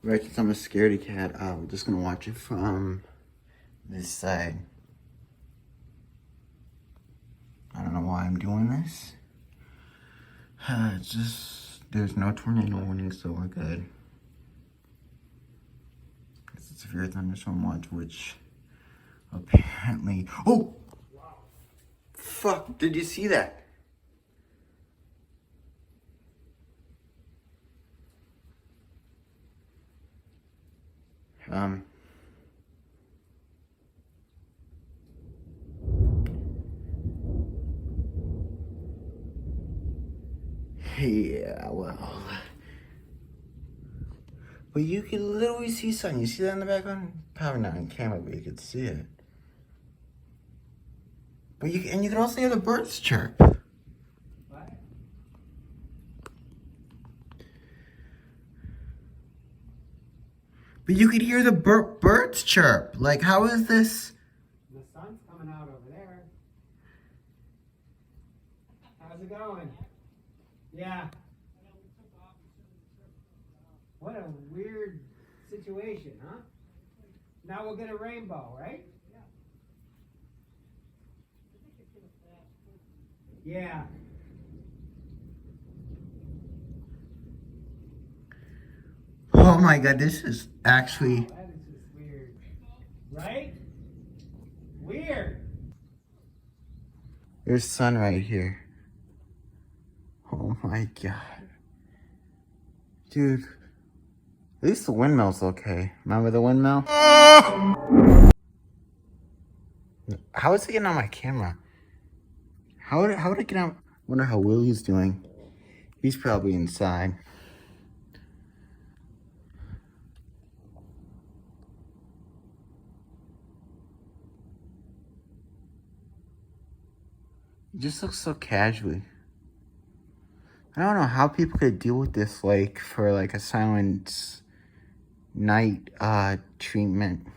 Right, since I'm a scaredy cat, we're just gonna watch it from this side. I don't know why I'm doing this. It's just, there's no tornado warning, so we're good. It's a severe thunderstorm watch, which apparently, oh! Fuck, did you see that? Yeah, well. But you can literally see something. You see that in the background? Probably not on camera, but you could see it. But you can also hear the birds chirp. What? But you could hear the birds chirp. Like, how is this? The sun's coming out over there. How's it going? Yeah. What a weird situation, huh? Now we'll get a rainbow, right? Yeah. Oh my god, this is actually... Wow, that is just weird. Right? Weird. There's sun right here. Oh my god. Dude. At least the windmill's okay. Remember the windmill? How is it getting on my camera? How would it get on? Wonder how Willie's doing. He's probably inside. He just looks so casually. I don't know how people could deal with this, like, for, like, a silent night, treatment.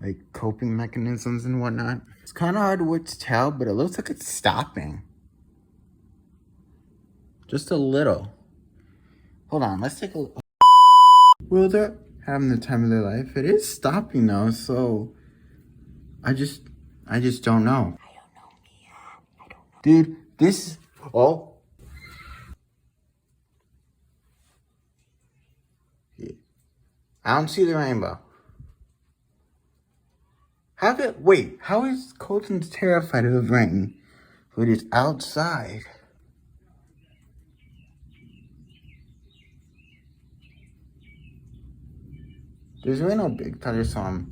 Like, coping mechanisms and whatnot. It's kind of hard to tell, but it looks like it's stopping. Just a little. Hold on, let's take a look. Well, they're having the time of their life. It is stopping, though, so... I just don't know. I don't know, Mia. Dude, this... Oh. Yeah. I don't see the rainbow. How is Colton terrified of the rain? But it's outside. There's really no big thunderstorm.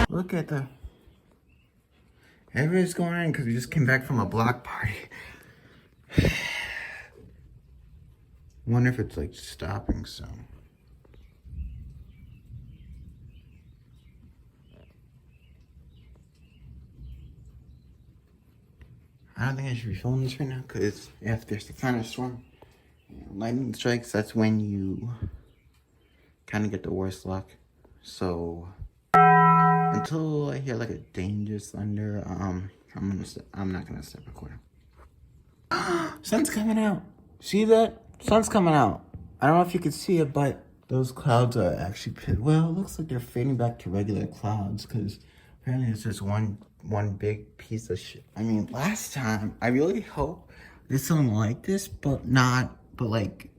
Look at the... Everybody's going in because we just came back from a block party. Wonder if it's like stopping soon. I don't think I should be filming this right now because if there's the thunderstorm and lightning strikes, that's when you kind of get the worst luck. So until I hear like a dangerous thunder, I'm not gonna stop recording. Sun's coming out. See that? Sun's coming out. I don't know if you can see it, but those clouds are actually well, it looks like they're fading back to regular clouds because apparently it's just one big piece of shit. I mean, last time, I really hope there's something like this, but like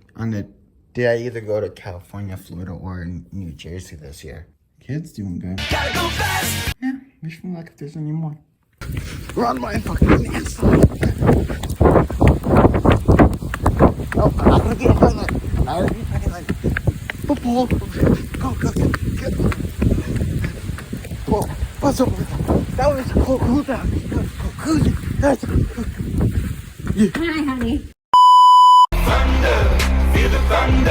did I either go to California, Florida, or New Jersey this year? Kids doing good. Gotta go fast! Yeah, wish me luck if there's any more. Run my fucking ass. No, I'm not gonna be a pilot. I'm not gonna be a pilot. Football. Go. Whoa, what's up with that? That was cool down. Cool. That's yeah. Hi, honey. Thunder, feel the thunder.